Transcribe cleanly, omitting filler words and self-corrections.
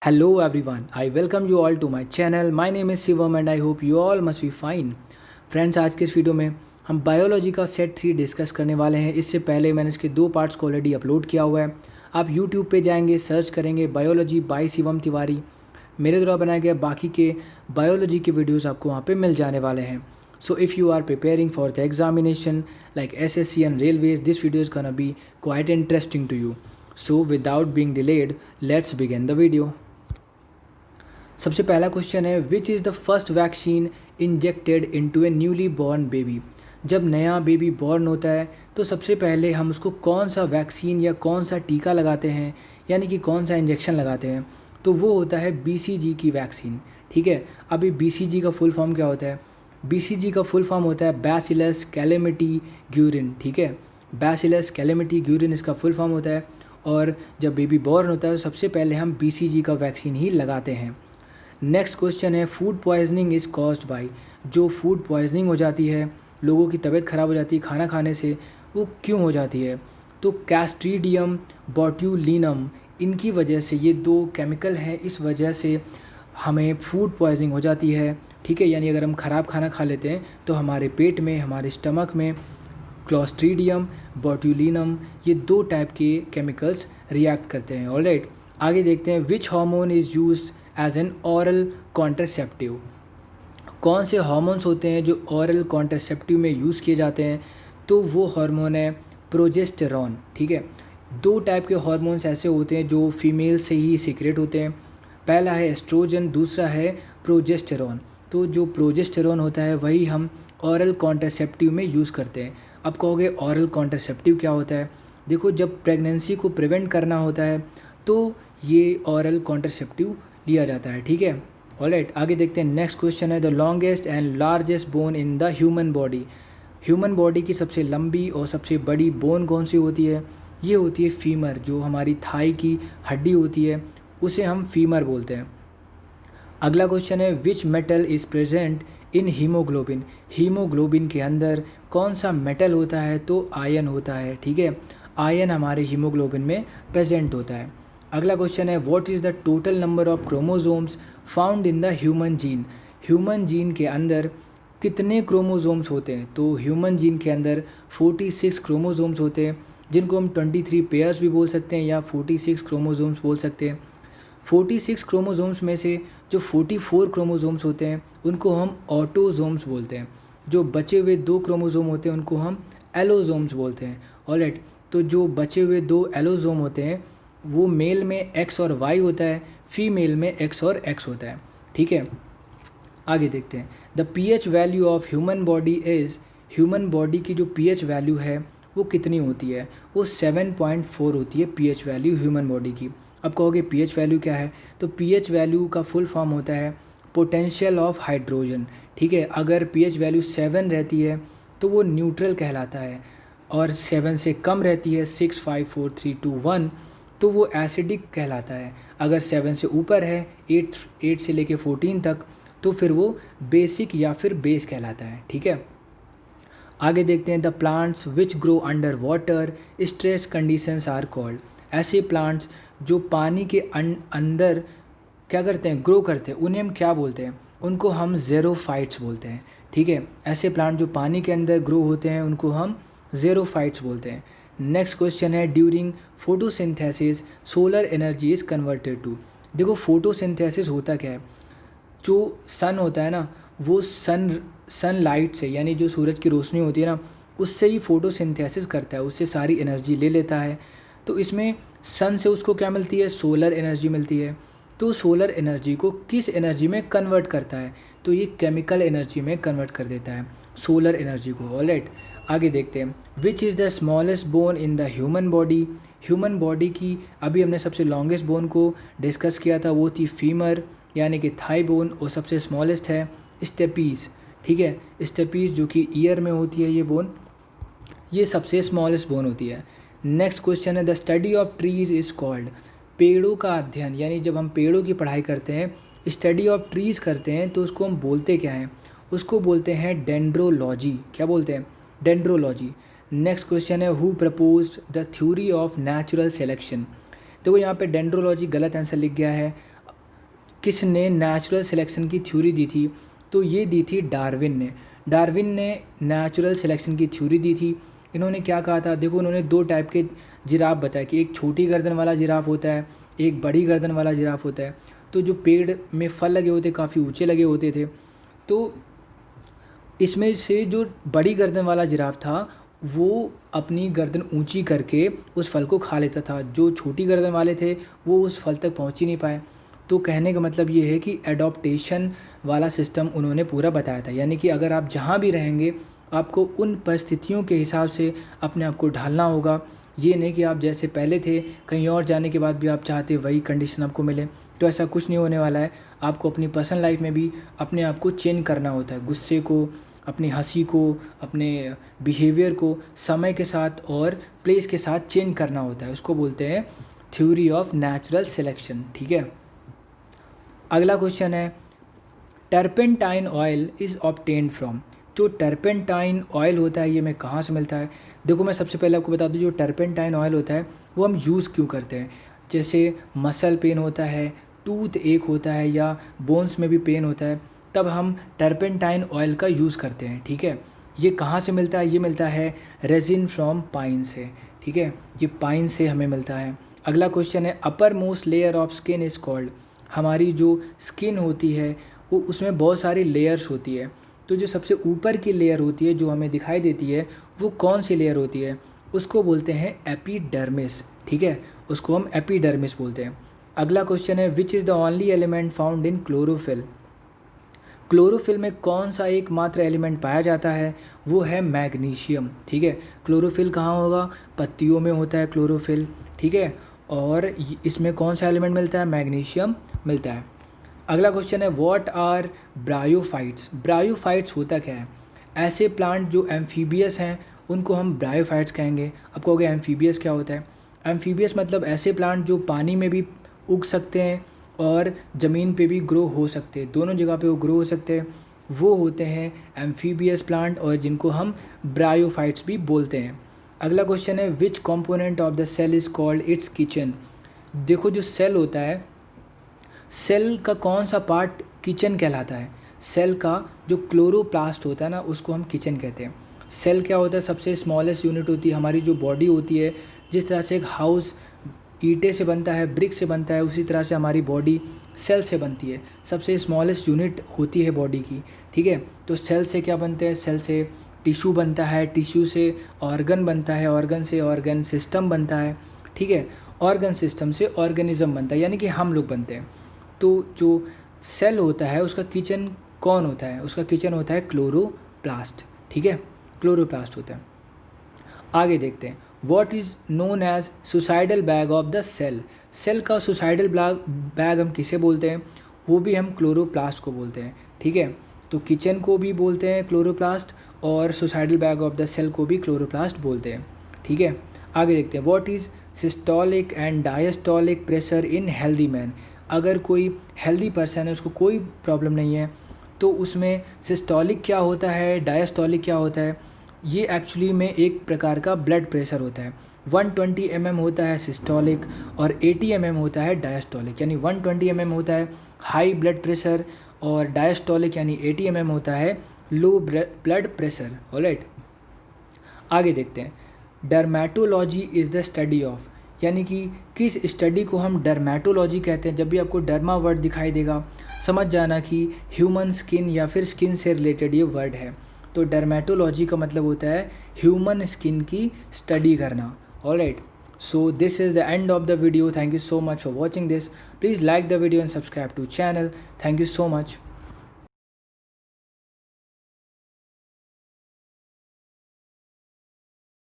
Hello everyone, I welcome you all to my channel. My name is Shivam and I hope you all must be fine. Friends, आज के इस video में हम biology का set 3 discuss करने वाले हैं। इससे पहले मैंने इसके 2 पार्ट्स को ऑलरेडी अपलोड किया हुआ है। आप यूट्यूब पे जाएंगे, सर्च करेंगे बायोलॉजी बाय शिवम तिवारी। मेरे द्वारा बनाए गए बाकी के बायोलॉजी के वीडियोज़ आपको वहाँ पर मिल जाने वाले हैं। So if you are preparing for the examination like SSC and railways, this video is gonna be quite interesting to you. So without being delayed, let's begin the video. सबसे पहला question है, which is the first vaccine injected into A newly born baby. जब नया baby born होता है तो सबसे पहले हम उसको कौन सा वैक्सीन या कौन सा टीका लगाते हैं, यानी कि कौन सा इंजेक्शन लगाते हैं, तो वो होता है BCG की वैक्सीन। ठीक है, अभी BCG का फुल फॉर्म क्या होता है? BCG का फुल फॉर्म होता है बैसिलस कैलेमिटी ग्यूरिन। ठीक है, बैसिलस कैलेमिटी ग्यूरिन इसका फुल फॉर्म होता है। और जब बेबी बॉर्न होता है तो सबसे पहले हम BCG का वैक्सीन ही लगाते हैं। नेक्स्ट क्वेश्चन है, food poisoning is caused by. जो फूड पॉइजनिंग हो जाती है, लोगों की तबीयत ख़राब हो जाती है खाना खाने से, वो क्यों हो जाती है? तो कैस्ट्रीडियम बॉट्यूलिनम, इनकी वजह से, ये 2 केमिकल हैं, इस वजह से हमें फूड पॉइजनिंग हो जाती है। ठीक है, यानी अगर हम ख़राब खाना खा लेते हैं तो हमारे पेट में, हमारे स्टमक में क्लॉस्ट्रीडियम बॉट्यूलिनम, ये 2 टाइप के केमिकल्स रिएक्ट करते हैं। ऑलराइट, आगे देखते हैं, which hormone is used as an oral contraceptive. कौन से हार्मोन्स होते हैं जो ऑरल कॉन्ट्रासेप्टिव में यूज़ किए जाते हैं? तो वो हार्मोन है प्रोजेस्टेरॉन। ठीक है, 2 टाइप के हार्मोन्स ऐसे होते हैं जो फीमेल से ही सीक्रेट होते हैं। पहला है एस्ट्रोजन, दूसरा है प्रोजेस्टेरॉन। तो जो प्रोजेस्टेरॉन होता है वही हम ऑरल कॉन्ट्रासेप्टिव में यूज़ करते हैं। अब कहोगे ऑरल कॉन्ट्रासेप्टिव क्या होता है? देखो, जब प्रेगनेंसी को प्रिवेंट करना होता है तो ये ऑरल कॉन्ट्रासेप्टिव लिया जाता है। ठीक है, ऑलराइट, आगे देखते हैं। नेक्स्ट क्वेश्चन है, the longest and largest bone in the human body. Human body की सबसे लंबी और सबसे बड़ी बोन कौन सी होती है? ये होती है फीमर। जो हमारी थाई की हड्डी होती है उसे हम फीमर बोलते हैं। अगला क्वेश्चन है, which metal is present in haemoglobin. Haemoglobin के अंदर कौन सा मेटल होता है? तो आयरन होता है। ठीक है, आयरन हमारे हीमोग्लोबिन में प्रेजेंट होता है। अगला क्वेश्चन है, what is the total number of chromosomes found in the human gene. Human gene के अंदर कितने क्रोमोसोम्स होते हैं? तो ह्यूमन जीन के अंदर 46 क्रोमोसोम्स होते हैं, जिनको हम 23 पेयर्स भी बोल सकते हैं या 46 क्रोमोसोम्स बोल सकते हैं। 46 क्रोमोसोम्स में से जो 44 क्रोमोसोम्स होते हैं उनको हम ऑटोसोम्स बोलते हैं। जो बचे हुए 2 क्रोमोसोम होते हैं उनको हम एलोसोम्स बोलते हैं। ऑलराइट, तो जो बचे हुए 2 एलोसोम होते हैं वो मेल में X और Y होता है, फीमेल में X और X होता है। ठीक है, आगे देखते हैं। The pH value of human body is. Human body की जो pH वैल्यू है वो कितनी होती है? वो 7.4 होती है pH वैल्यू ह्यूमन बॉडी की। अब कहोगे pH वैल्यू क्या है? तो pH वैल्यू का फुल फॉर्म होता है पोटेंशियल ऑफ हाइड्रोजन। ठीक है, अगर pH वैल्यू 7 रहती है तो वो न्यूट्रल कहलाता है, और 7 से कम रहती है 6, 5, 4, 3, 2, 1 तो वो एसिडिक कहलाता है। अगर 7 से ऊपर है, 8 से लेके 14 तक, तो फिर वो बेसिक या फिर बेस कहलाता है। ठीक है, आगे देखते हैं। The plants which grow under water stress conditions are called. ऐसे प्लांट्स जो पानी के अंदर क्या करते हैं, ग्रो करते हैं, उन्हें हम क्या बोलते हैं? उनको हम ज़ेरोफाइट्स बोलते हैं। ठीक है, ऐसे प्लांट जो पानी के अंदर ग्रो होते हैं उनको हम ज़ेरोफाइट्स बोलते हैं। नेक्स्ट क्वेश्चन है, during photosynthesis solar energy is converted to. देखो, फोटोसिंथेसिस होता क्या है? जो सन होता है ना, वो सनलाइट से, यानी जो सूरज की रोशनी होती है ना, उससे ही फोटोसिंथेसिस करता है, उससे सारी एनर्जी ले लेता है। तो इसमें सन से उसको क्या मिलती है? सोलर एनर्जी मिलती है। तो सोलर एनर्जी को किस एनर्जी में कन्वर्ट करता है? तो ये केमिकल एनर्जी में कन्वर्ट कर देता है सोलर एनर्जी को। ऑलराइट, आगे देखते हैं। Which is the smallest bone in the human body. Human body की अभी हमने सबसे लॉन्गेस्ट बोन को डिस्कस किया था, वो थी फीमर यानी कि थाई बोन, और सबसे स्मॉलेस्ट है स्टेपीज़। ठीक है, स्टेपीज़ जो कि ईयर में होती है ये बोन, ये सबसे स्मॉलेस्ट बोन होती है। नेक्स्ट क्वेश्चन है, the study of trees is called. पेड़ों का अध्ययन, यानी जब हम पेड़ों की पढ़ाई करते हैं, स्टडी ऑफ ट्रीज़ करते हैं, तो उसको हम बोलते क्या हैं? उसको बोलते हैं डेंड्रोलॉजी। क्या बोलते हैं? डेंड्रोलॉजी। नेक्स्ट क्वेश्चन है, who proposed the theory of natural selection. देखो, यहाँ पे डेंड्रोलॉजी गलत आंसर लिख गया है। किसने नेचुरल सिलेक्शन की थ्योरी दी थी? तो ये दी थी डार्विन ने। डार्विन ने नेचुरल सिलेक्शन की थ्योरी दी थी। इन्होंने क्या कहा था? देखो, उन्होंने दो टाइप के जिराफ बताया कि एक छोटी गर्दन वाला जिराफ होता है, एक बड़ी गर्दन वाला जिराफ होता है। तो जो पेड़ में फल लगे होते काफ़ी ऊंचे लगे होते थे। तो इसमें से जो बड़ी गर्दन वाला जिराफ था वो अपनी गर्दन ऊंची करके उस फल को खा लेता था। जो छोटी गर्दन वाले थे वो उस फल तक पहुंच ही नहीं पाए। तो कहने का मतलब ये है कि एडॉप्टेशन वाला सिस्टम उन्होंने पूरा बताया था, यानी कि अगर आप जहाँ भी रहेंगे आपको उन परिस्थितियों के हिसाब से अपने आप को ढालना होगा। ये नहीं कि आप जैसे पहले थे कहीं और जाने के बाद भी आप चाहते वही कंडीशन आपको मिले, तो ऐसा कुछ नहीं होने वाला है। आपको अपनी पर्सनल लाइफ में भी अपने आप को चेंज करना होता है। गुस्से को, अपनी हंसी को, अपने बिहेवियर को समय के साथ और प्लेस के साथ चेंज करना होता है। उसको बोलते हैं थ्योरी ऑफ नेचुरल सिलेक्शन। ठीक है, अगला क्वेश्चन है turpentine oil is obtained from. जो टर्पेंटाइन ऑयल होता है ये हमें कहाँ से मिलता है? देखो, मैं सबसे पहले आपको बता दूँ, जो टर्पेंटाइन ऑयल होता है वो हम यूज़ क्यों करते हैं? जैसे मसल पेन होता है, टूथ एक होता है, या बोन्स में भी पेन होता है, तब हम टर्पेंटाइन ऑयल का यूज़ करते हैं। ठीक है, ये कहाँ से मिलता है? ये मिलता है रेजिन फ्रॉम पाइन से। ठीक है, ये पाइन से हमें मिलता है। अगला क्वेश्चन है upper most layer of skin is called. हमारी जो स्किन होती है वो उसमें बहुत सारी लेयर्स होती है। तो जो सबसे ऊपर की लेयर होती है जो हमें दिखाई देती है वो कौन सी लेयर होती है? उसको बोलते हैं एपिडर्मिस। ठीक है, उसको हम एपिडर्मिस बोलते हैं। अगला क्वेश्चन है which is the only element found in chlorophyll. Chlorophyll में कौन सा एकमात्र एलिमेंट पाया जाता है? वो है मैग्नीशियम। ठीक है, क्लोरोफिल कहाँ होगा? पत्तियों में होता है क्लोरोफिल। ठीक है, और इसमें कौन सा एलिमेंट मिलता है? मैग्नीशियम मिलता है। अगला क्वेश्चन है व्हाट आर ब्रायोफाइट्स। ब्रायोफाइट्स होता क्या है? ऐसे प्लांट जो एम्फीबियस हैं उनको हम ब्रायोफाइट्स कहेंगे। अब कहोगे एम्फीबियस क्या होता है? एम्फीबियस मतलब ऐसे प्लांट जो पानी में भी उग सकते हैं और ज़मीन पे भी ग्रो हो सकते हैं, दोनों जगह पे वो ग्रो हो सकते हैं, वो होते हैं एम्फीबियस प्लांट, और जिनको हम ब्रायोफाइट्स भी बोलते हैं। अगला क्वेश्चन है which component of the cell is called its kitchen. देखो, जो सेल होता है, सेल का कौन सा पार्ट किचन कहलाता है? सेल का जो क्लोरोप्लास्ट होता है ना उसको हम किचन कहते हैं। सेल क्या होता है? सबसे स्मॉलेस्ट यूनिट होती है। हमारी जो बॉडी होती है, जिस तरह से एक हाउस ईंटे से बनता है, ब्रिक से बनता है, उसी तरह से हमारी बॉडी सेल से बनती है। सबसे स्मॉलेस्ट यूनिट होती है बॉडी की। ठीक है, तो सेल से क्या बनते हैं? सेल से टिश्यू बनता है, टिश्यू से ऑर्गन बनता है, ऑर्गन से ऑर्गन सिस्टम बनता है। ठीक है, ऑर्गन सिस्टम से ऑर्गेनिज्म बनता है, यानी कि हम लोग बनते हैं। तो जो सेल होता है उसका किचन कौन होता है? उसका किचन होता है क्लोरोप्लास्ट। ठीक है, क्लोरोप्लास्ट होता है। आगे देखते हैं what is known as suicidal bag of the cell. Cell का सुसाइडल बैग हम किसे बोलते हैं? वो भी हम क्लोरोप्लास्ट को बोलते हैं। ठीक है, तो किचन को भी बोलते हैं क्लोरोप्लास्ट और suicidal bag of the cell को भी क्लोरोप्लास्ट बोलते हैं। ठीक है, आगे देखते हैं what is systolic and diastolic pressure in healthy man. अगर कोई हेल्दी पर्सन है, उसको कोई प्रॉब्लम नहीं है, तो उसमें सिस्टोलिक क्या होता है, डायस्टोलिक क्या होता है? ये एक्चुअली में एक प्रकार का ब्लड प्रेशर होता है। 120 mm होता है सिस्टोलिक और 80 mm होता है डायस्टोलिक। यानी 120 mm होता है हाई ब्लड प्रेशर और डायस्टोलिक यानी 80 mm होता है लो ब्लड प्रेशर। ऑलराइट, आगे देखते हैं dermatology is the study of, यानी कि किस स्टडी को हम डर्मेटोलॉजी कहते हैं। जब भी आपको डर्मा वर्ड दिखाई देगा समझ जाना कि ह्यूमन स्किन या फिर स्किन से रिलेटेड ये वर्ड है। तो डर्मेटोलॉजी का मतलब होता है ह्यूमन स्किन की स्टडी करना। Alright, so this is the end of the video. Thank you so much for watching this. Please like the video and subscribe to channel. Thank you so much.